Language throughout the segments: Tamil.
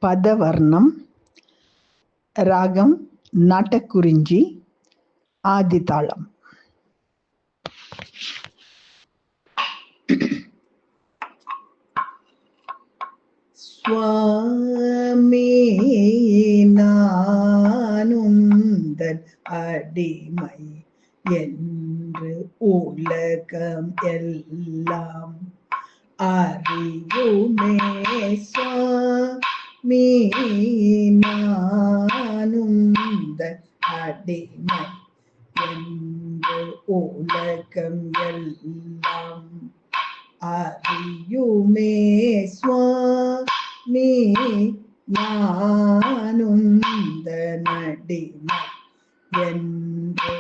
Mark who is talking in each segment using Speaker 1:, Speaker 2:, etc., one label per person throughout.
Speaker 1: பதவர்ணம், ராகம் நாட்டக்குறிஞ்சி, ஆதிதாளம். சுவாமி நானுந்தன் அடிமை என்று உலகம் எல்லாம் அறியுமே. சுவாமி நானுந்தன் அடிமை என்று உலகம் எல்லாம் அறியுமே. சுவாமி நானுந்தன் அடிமை என்று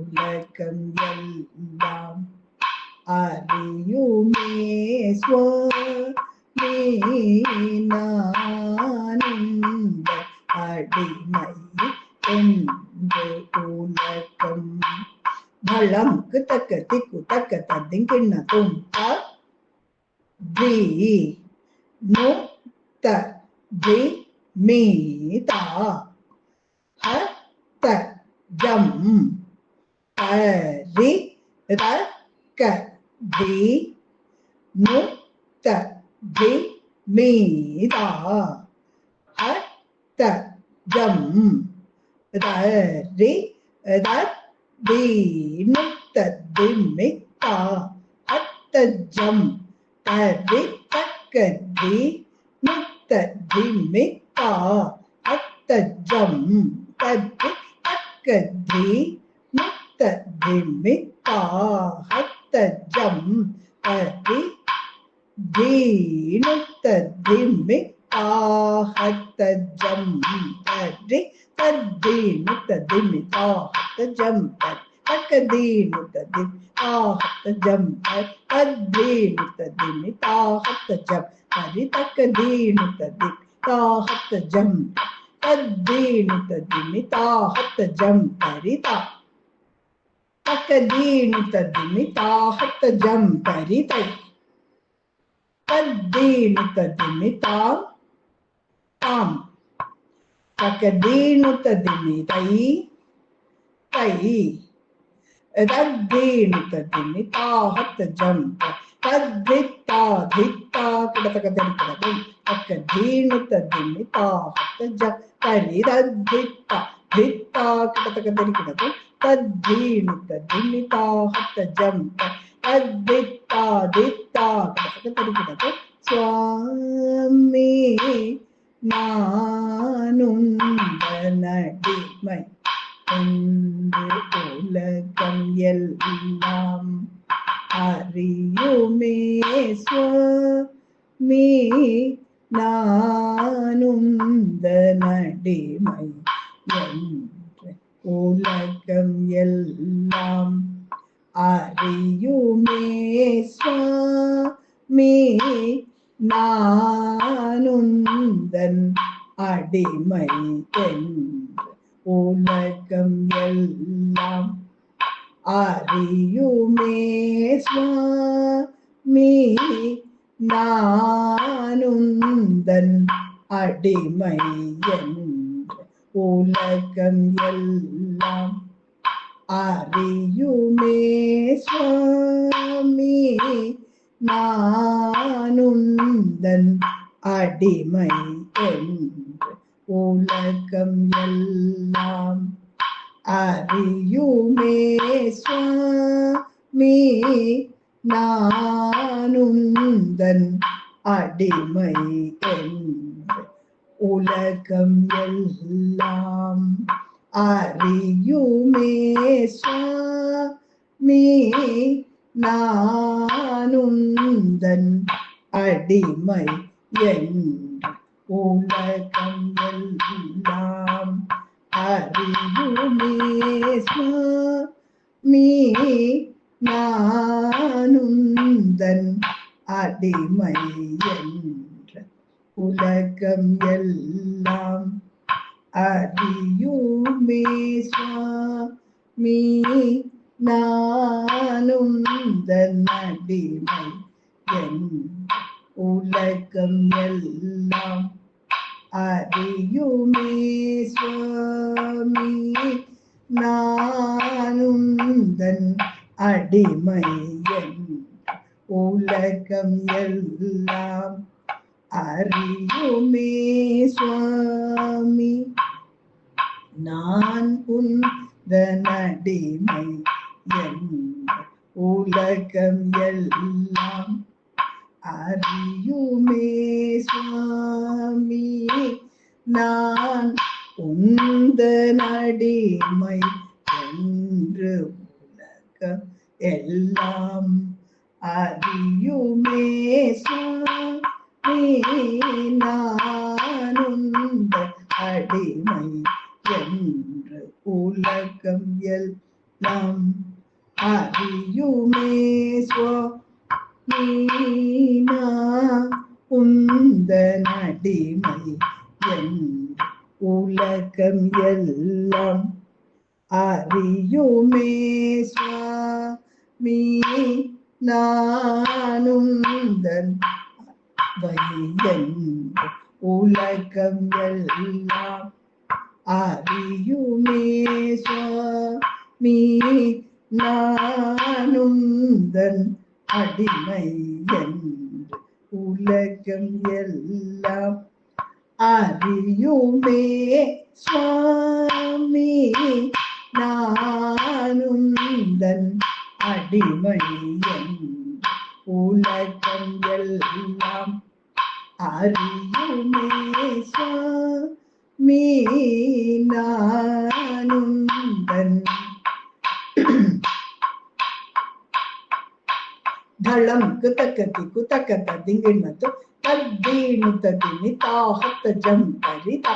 Speaker 1: உலகம் எல்லாம் அறியுமே. சுவாமி நானுந்தன் அடிமை என்று உலகம். பலமுக்கு தக்க திக்கு தக்க தத்திங்கிண்ண தும்ப தி நு த தி மீ தா ஹ த ஜம் பரி ர க தி நு த தி மீ தா ஹ த ஜம் ரி ர தி நு த தி மீ தா ஹ த ஜம் பரி தக்க தி நு த தி மீ தா ஹ த ஜம் பரி தக்க தி நு த தி மீ தா ஹ த ஜம் பரி தி நு த தி மீ தா ஹ த ஜம் பரி தத்தி நு த தி மீ தா ஹ த ஜம் பரி தக்க தி நு த தி தா ஹ த ஜம் பரி தத்தி நு த தி மீ தா ஹ த ஜம் பரி தக்க தி நு த தி தா ஹ த ஜம் தத்தி நு த தி மீ தா ஹ த ஜம் பரி தா தக்க தி நு த தி மீ தா ஹ த ஜம் பரி தை தத்தி நு த தி மீ தா தாம் தக்க தி நு த தி மீ தை தை தத்தி நு த தி மீ தா ஹ த ஜம் தத்தி தா தித்தா கிடத்தக்க தெரிக்கிறது தக்க தி நு த தி மீ தா ஹ த ஜம் பரி தத்தி தா தித்தா கிடத்தக்க தெரிக்கிறது தத்தி நு த தி மீ தா ஹ த ஜம் தத்தி தா தித்தா கிடத்தக்க தெரிக்கிறது. சுவாமி நானுந்தன் அடிமை என்று உலகம் எல்லாம் அறியுமே. சுவாமி நானுந்தன் அடிமை என்று உலகம் எல்லாம் அறியுமே. சுவாமி நானுந்தன் அடிமை என்று உலகம் எல்லாம் அறியுமே. சுவாமி நானுந்தன் அடிமை என்று உலகம் எல்லாம் அறியுமே. சுவாமி நானுந்தன் அடிமை என்று உலகம் எல்லாம் அறியுமே. சுவாமி நானுந்தன் அடிமை என்று உலகம் எல்லாம் அறியுமே. சுவாமி நானுந்தன் அடிமை என்று உலகம் எல்லாம் அறியுமே. சுவாமி நானுந்தன் அடிமை என்று உலகம் எல்லாம் அறியுமே. சுவாமி நானுந்தன் அடிமை என்று உலகம் எல்லாம் அறியுமே சுவாமி நானுந்தன் அடிமை உலகம் எல்லாம் அறியுமே சுவாமி நான் உந்தன் அடிமை உலகம் எல்லாம் அறியுமே சுவாமி நான் உந்தன் அடிமை என்று உலகம் எல்லாம் அறியுமே சுவாமி நான் உந்தன் அடிமை என்று உலகம் எல்லாம் அறியுமே சுவாமி நான் உந்தன் அடிமை என்று உலகம் எல்லாம் அறியுமே சுவாமி நான் உந்தன் என்று உலகம் எல்லாம் அறியுமே சுவாமி நான் உந்தன் அடிமை என்று உலகம் எல்லாம் அறியுமே சுவாமி நான் உந்தன் அடிமை என்று உலகம் எல்லாம் அறியுமே சுவாமி நான் உந்தன் धलम कुतकति कुतकत दिंगिणतु तद्दीनुत दिनिताहत जम परिता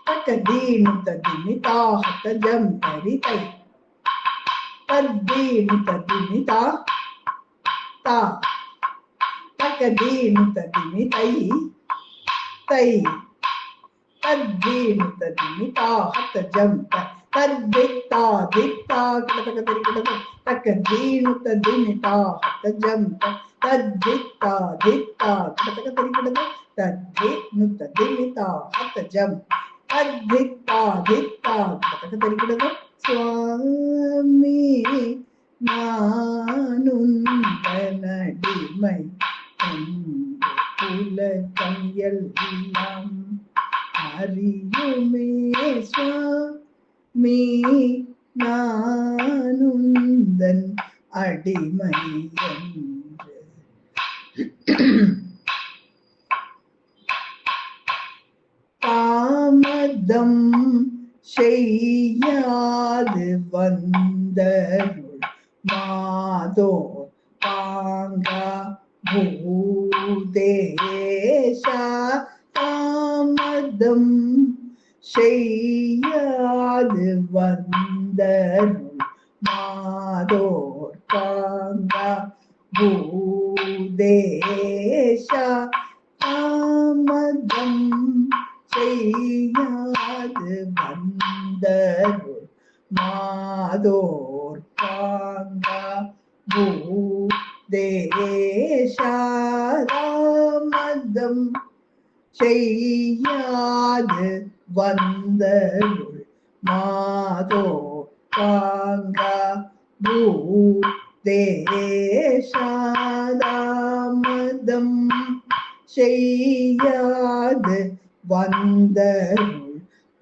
Speaker 1: तकदीनुत दिनिताहत जम परितै तद्दीनुत दिनिता ता तकदीनुत दिनितै तै तद्दीनुत दिनिताहत जम तद्दिता दिता तकदीनुत दिनिताहत जम तद्दिता दिता तद्दिनुत दिनिताहत जम तद्दिता दिता स्वामी நான் உந்தன் அடிமை உலகம் எல்லாம் அறியுமே சுவாமி நான் உந்தன் அடிமை என்று தாமதம் செய்யாது வந்தருள் மாதோ பாங்கா பூதேஷா தாமதம் செய்யாது வந்தருள் மாதோர் பாங்கா பூதேஷா தாமதம் செய்யாது வந்தருள் மாதோர் பாங்கா பூதேஷா தாமதம் செய்யாது வந்தருள் மாதோ பாங்கா பூதேஷா தாமதம் செய்யாது வந்தருள்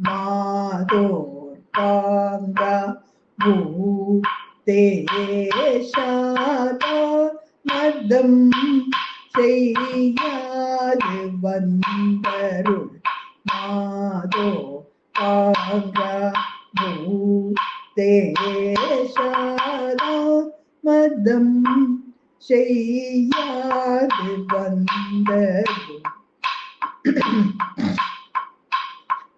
Speaker 1: மாதோர் பாங்கா பூதேஷா தாமதம் செய்யாது வந்தருள் மாதோ பாங்கா பூதேஷா தாமதம் செய்யாது வந்தருள்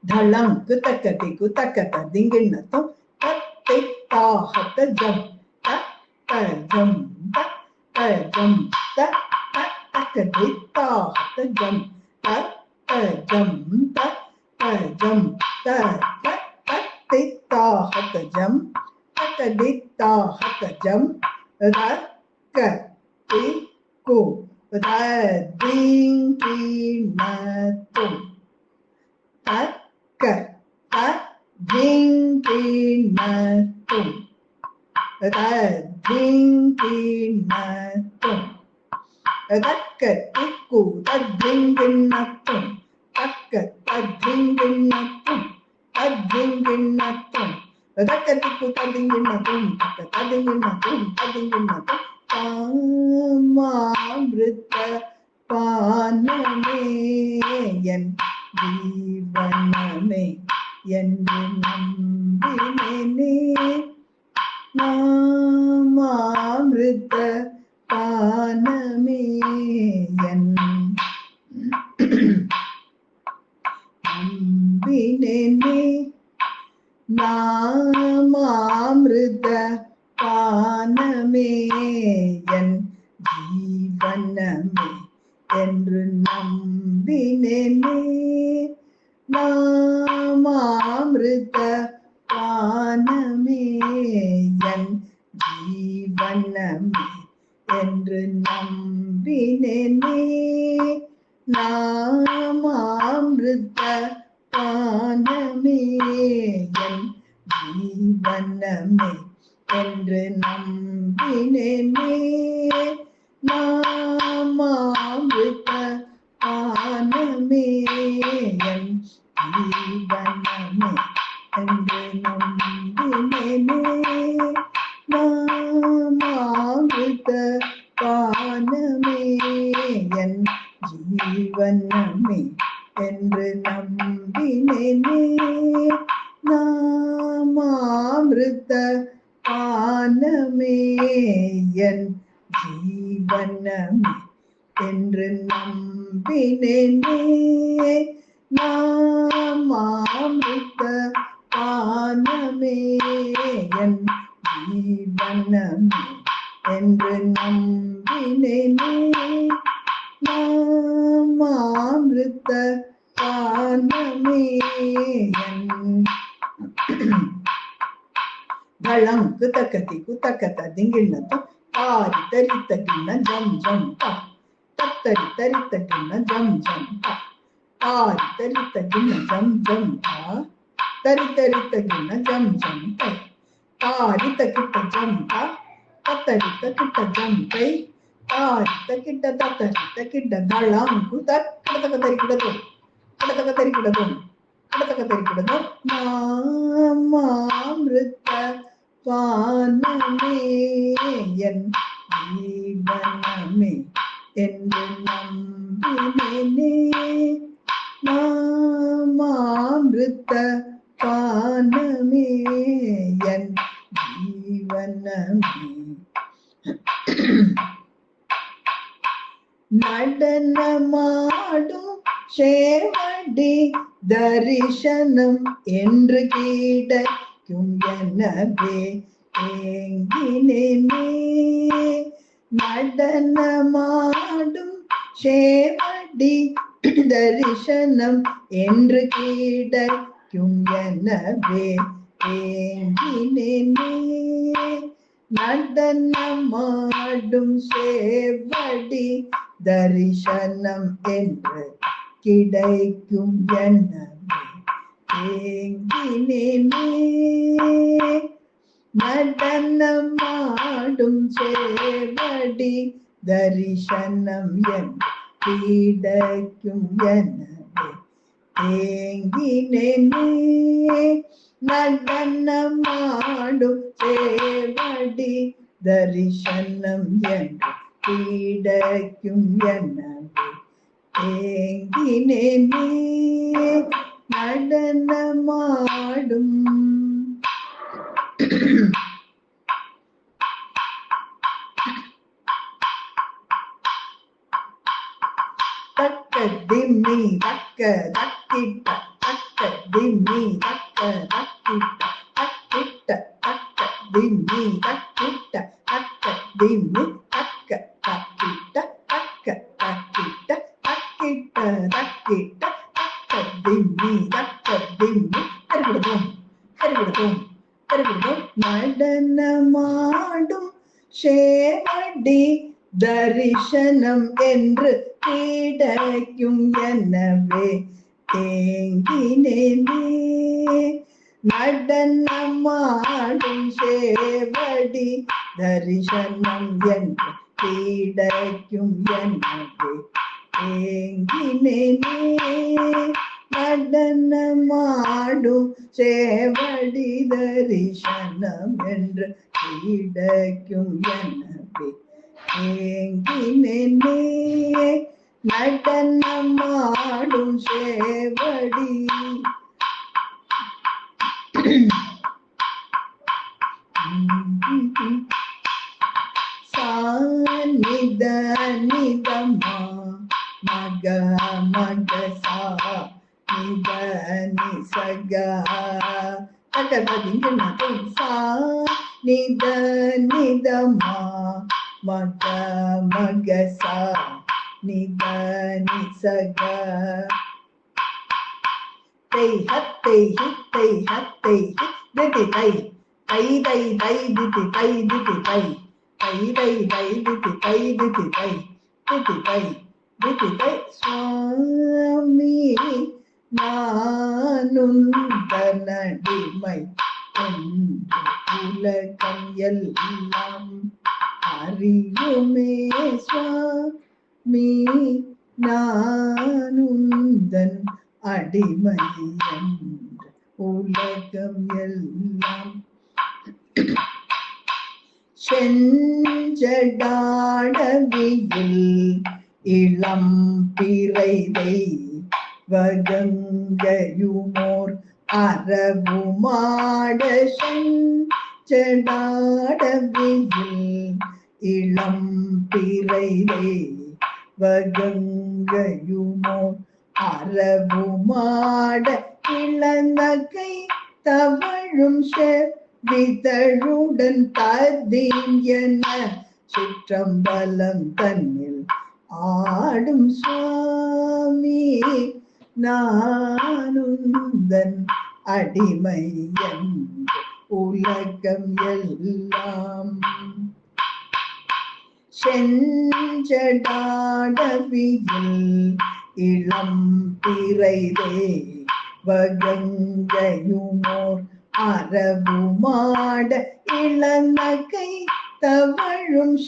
Speaker 1: धलम कुतकति कुतकत दिंगिणतु तत्तिताहत जम तजम तजम तकदिताहत जम तजम तजम तत्तिताहत जम तकदिताहत जम रकति को दिंगिणतु தக்க தத்திங்கிணத்தும் தத்திங்கிணத்தும் தக்க திக்கு தத்திங்கிணத்தும் தக்க தத்திங்கிணத்தும் தத்திங்கிணத்தும் தக்க திக்கு தத்திங்கிணத்தும் தக்க தத்திங்கிணத்தும் தத்திங்கிணத்தும் காமாமிருத பானமே என் ஜீவனமே என்று நம்பினேனே நாமாமிருத பானமே என் நம்பினேனே நாமாமிருத பானமே என் ஜீவனமே என்று நம்பினேனே நாமாமிருத பானமே என் ஜீவனமே என்று நம்பினேனே நாமாமிருத பானமே என் ஜீவனமே என்று நம்பினேனே நாமாமிருத பானமே என் ஜீவனமே என்று நம்பினேனே நாமாமிருத பானமே என் ஜீவனமே என்று நம்பினேனே நாமாமிருத பானமே என் ஜீவனமே என்று நம்பினேனே நாமாமிருத பானமே என் ஜீவனமே என்று நம்பினேனே நாமாமிருத பானமே என் தளம் குதக்கதி குதக்கத திங்கிண்ணத்தும் தாரி தரித்த கிண்ண ஜம் ஜம் தா தத்தரி தரித்த கிண்ண ஜம் ஜம் தா தாரி தரித்த கிண்ண ஜம் ஜம் தா தரி தரித்த கிண்ண ஜம் ஜம் தை தாரி தக்கிட்ட ஜம் தா தத்தரி தக்கிட்ட ஜம் தை தாரி தக்கிட்ட தத்தரி தக்கிட்ட தளம் குதக் கடதக தரி கிடதும் கடதக தரி கிடதும் கடதக தரி கிடதும் நாமாமிருத பானமே என் ஜீவனமே என்று நம்பினேனே நாமாமிருத பானமே என் ஜீவனமே நடனமாடும் சேவடி தரிசனம் என்று கிடைக்கும் எனவே ஏங்கினேனே நடனமாடும் சேவடி தரிசனம் என்று கிடைக்கும் எனவே ஏங்கினேனே நடனமாடும் சேவடி தரிசனம் என்று கிடைக்கும் எனவே ஏங்கினேனே நடனமாடும் சேவடி தரிசனம் என்று கிடைக்கும் எனவே ஏங்கினேனே நடனமாடும் சேவடி தரிசனம் என்று கிடைக்கும் எனவே ஏங்கினேனே நடனமாடும் தக்க திம்மி தக்க தக்கிட்ட தக்க திம்மி தக்க தக்கிட்ட தக்கிட்ட தக்க திம்மி தக்கிட்ட தக்க திம்மி தக்க தக்கிட்ட தக்க தக்கிட்ட தக்கிட்ட தக்கிட்ட தக்க திம்மி தக்க திம்மி கருவிடுவோம் கருவிடுவோம் கருவிடுவோம் நடனமாடும் சேவடி தரிசனம் என்று கிடைக்கும் எனவே ஏங்கினேனே நடனமாடும் சேவடி தரிசனம் என்று கிடைக்கும் எனவே ஏங்கினேனே நடனமாடும் சேவடி தரிசனம் என்று கிடைக்கும் எனவே ஏங்கினேனே நடனமாடும் சேவடி சாநித நிதமா மக மக சா நித நிசக தகதிங்க சா நித நிதமா மக மக சா நித நிசக தை ஹத்தை ஹித்தை ஹத்தை திதி தை தை தை தை திதி தை திதி தை தை தை தை திதி தை திதி தை திதி தை திதி தை சுவாமி நானுந்தனடிமை உலகம் எல்லாம் அறியுமே சுவாமி நானுந்தன் அடிமை என்ற உலகம் எல்லாம் செஞ்சடாடவியில் இளம் பிறைதை வகங்கையுமோர் அரபுமாட செஞ்சடாடவியில் இளம் பிறைதை வகங்கையுமோர் அரபுமாட இளநகை தவழும் விதழுடன் ததீம் என சிற்றம்பலம் தன்னில் ஆடும் சுவாமி நானுந்தன் அடிமை என்று உலகம் எல்லாம் செஞ்சடாடவியில் இளம் பிறைதே வகங்கையுமோர் அரபுமாட இளநகை தவழும்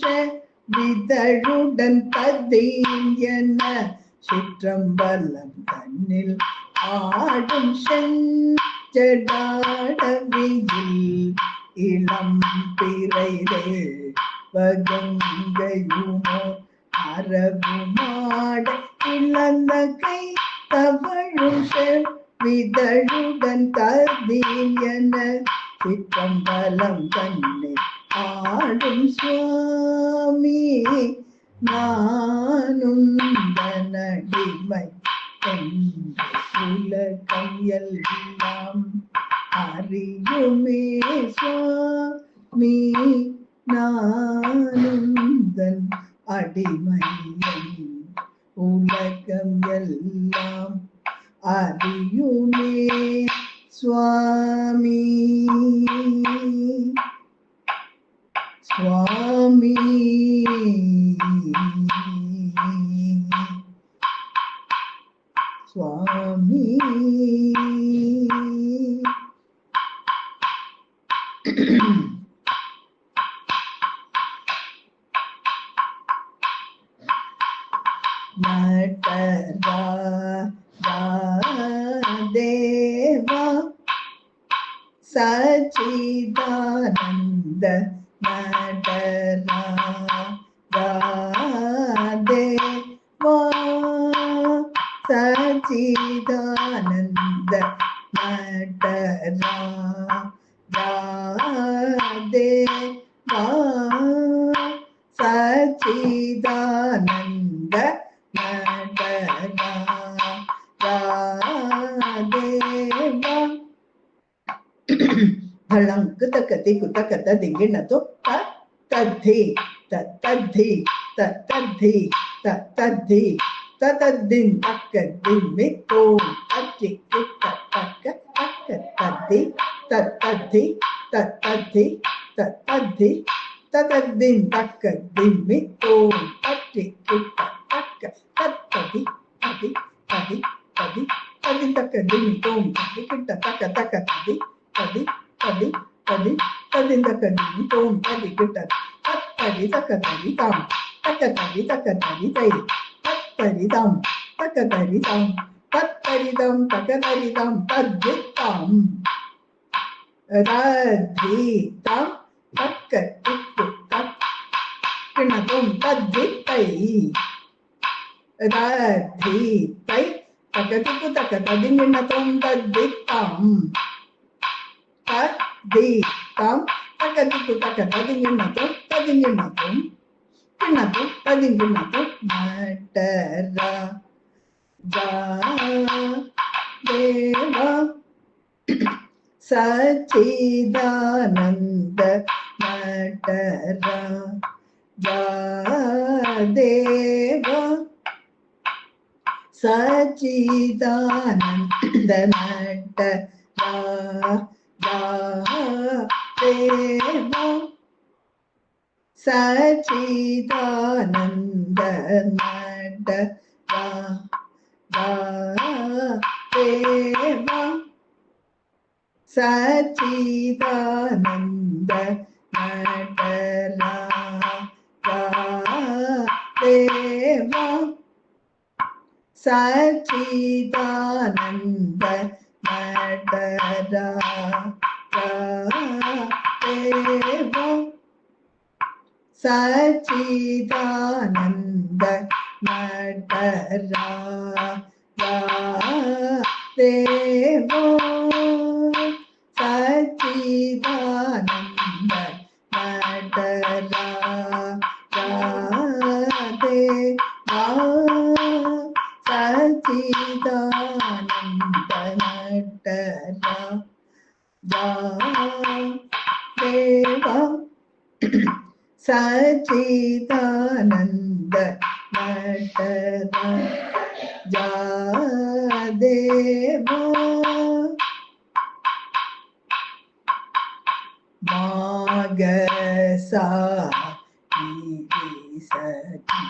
Speaker 1: விதழுடன் ததீம் என சிற்றம்பலம் தன்னில் ஆடும் செஞ்சடாடவியில் இளம் பிறைதே வகங்கையுமோர் அரபுமாட இளநகை தவழும் விதழுடன் ததீம் என சிற்றம்பலம் தன்னை ஆடும் சுவாமி நானுந்தனடிமை என்ற உலகம் எல்லாம் அறியுமே சுவாமி நானுந்தன் அடிமை உலகம் எல்லாம் அறியுமே சுவாமி சுவாமி சுவாமி நடரா தேவா சச்சிதானந்த நடரா தேவா சச்சிதானந்த நடரா தேவா சச்சிதானந்த धड़ंक तकती कुतकत दिंगे न तो तद्धि तद्धि तद्धि तद्धि तद्दिन तक दिन में तो तद्धि तक तद्धि तद्धि तद्धि तद्धि तद्दिन तक दिन में तो तद्धि तक तद्धि तद्धि तद्धि tadi taka ding tom tadi kita taka taka tadi tadi tadi tadi tadi taka ding tom tadi kita tadi taka tadi tam taka tadi tai tadi tam taka tadi tam tadi tam taka tadi tam tadi tam tadi tam taka itu tak kena tom tadi tai tadi tai takatiku takatadi kena tom tadi tam tadi tam takatiku takatadi kena tom tadi kena tom tadi kena tom matara ja deva Sachidananda Natara Jadeva Sachidananda Natara Jadeva Sachidananda Natara Jadeva Sachidananda Natara Deva Sachidananda Natara Deva Sachidananda Natara Deva Sachidananda Natara Deva Sachidananda Natara Deva Sachidananda Natara Deva Magasa Isati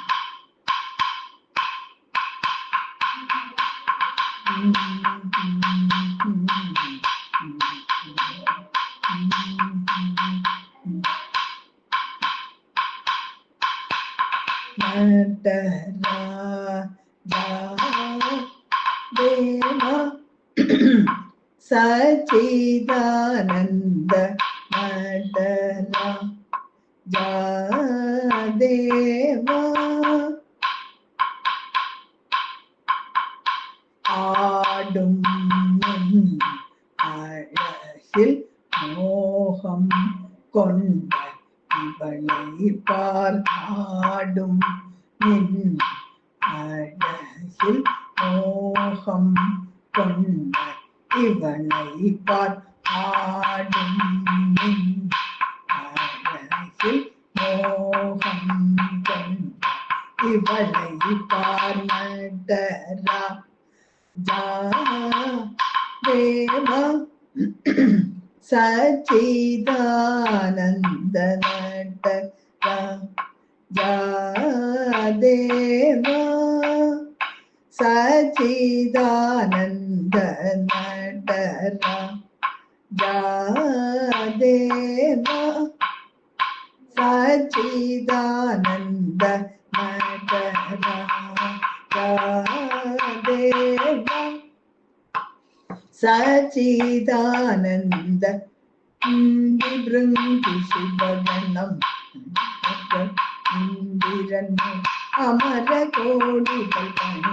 Speaker 1: Natara Deva Sachidananda Natara Jadeva ஆடும் அழகில் மோகம் கொண்ட இவளை பார்த்தாடும் அழகில் மோகம் கொண்ட இவளை பார்த்தாடும் அழகில் மோகம் கொண்ட இவளை பார்மதரா தேவா சச்சிதானந்த நடரா தேவா சச்சிதானந்த நடரா தேவா சச்சிதானந்த நடரா தேவா சச்சிதானந்த பிருங்கி சிவகணம் இந்திரன் அமர கோடிகள் பணி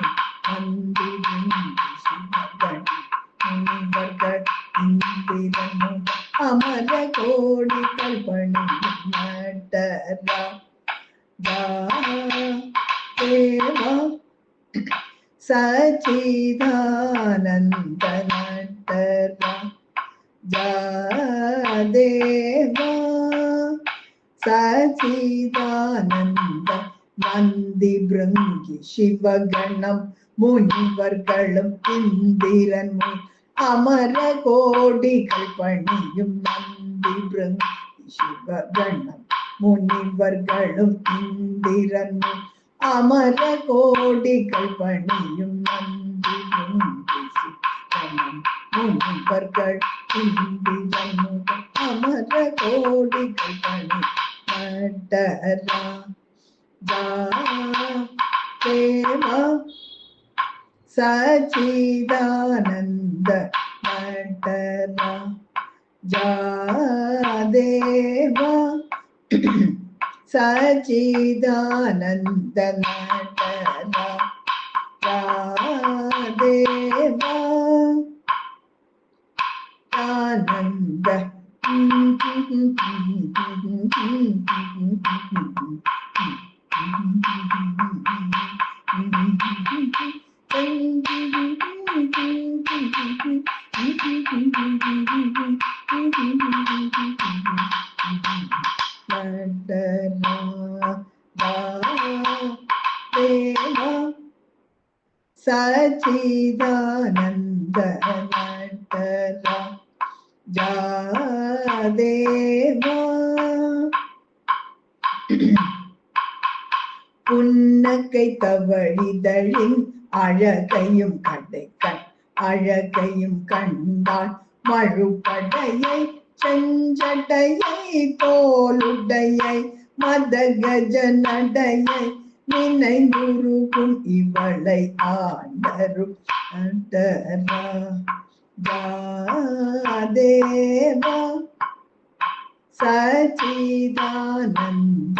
Speaker 1: அந்திருங்கி சிவகணம் முனிவர்கள் இந்திரன் அமர கோடிகள் பணி நடரா தேவா சச்சிதானந்த நடரா தேவா சச்சிதானந்த நந்தி பிருங்கி சிவகணம் முனிவர்களும் இந்திரன் அமர கோடிகள் பணியும் நந்தி பிருங்கி சிவகணம் முனிவர்களும் இந்திரன் அமர கோடிகள் பணியும் நந்தி பிருங்கி முனிவர்கள் இந்திரமுகம் அமர கோடிகள் பணி நடரா தேவா சச்சிதானந்த நடரா தேவா சச்சிதானந்த நடரா தேவா ஆனந்த சச்சிதானந்த நடரா தேவா புன்னகை தவழிதழின் அழகையும் கடைக்கண் அழகையும் கண்டான் மழுப்படையை செஞ்சடையை தோளுடையை மதகஜ நடையை நினைந்துருகும் இவளை ஆண்டரும் தேவா சச்சிதானந்த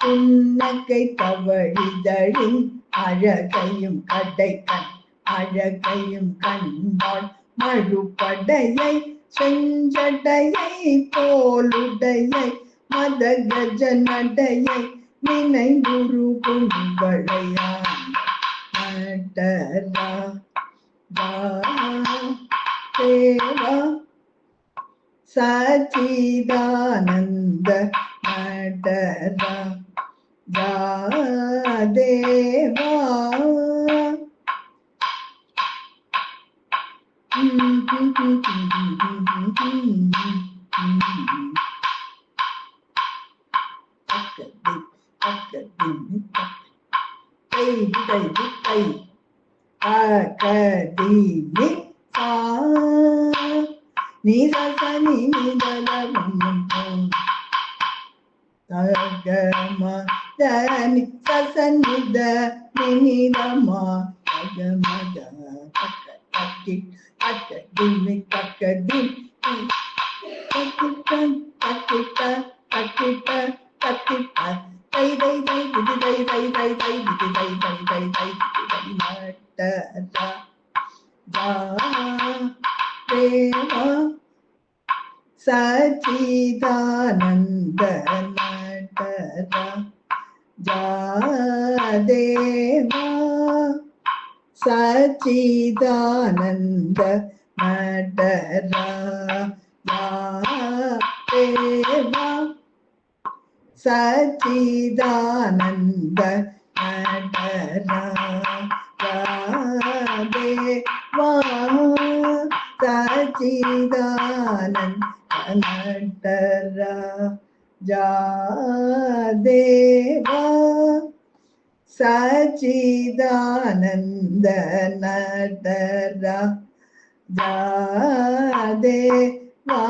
Speaker 1: புன்னகை தவழிதழின் அழகையும் கடைக்கண் அழகையும் கண்டாள் மழுப்படையை செஞ்சடையை தோளுடையை மதகஜ நடையை நினைந்துருகும் இவளையாண்டரா தேவா சச்சிதானந்த நடரா தேவா நீசனி நிதலமம் தகமா தனி சசனித நினிதமா தகமத தக்கி தக்கடிமி தக்கடி தக்கிட்ட தக்கிட்ட தக்கிட்ட தக்கிட்ட தை தை தை இது தை தை தை தை இது தை தை தை தை தை நடரா தேவா சச்சிதானந்த நடரா தேவா சச்சிதானந்த நடரா தேவா சச்சிதானந்த நடரா தேவா சச்சிதானந்த நடரா தேவா சச்சிதானந்த நடரா தேவா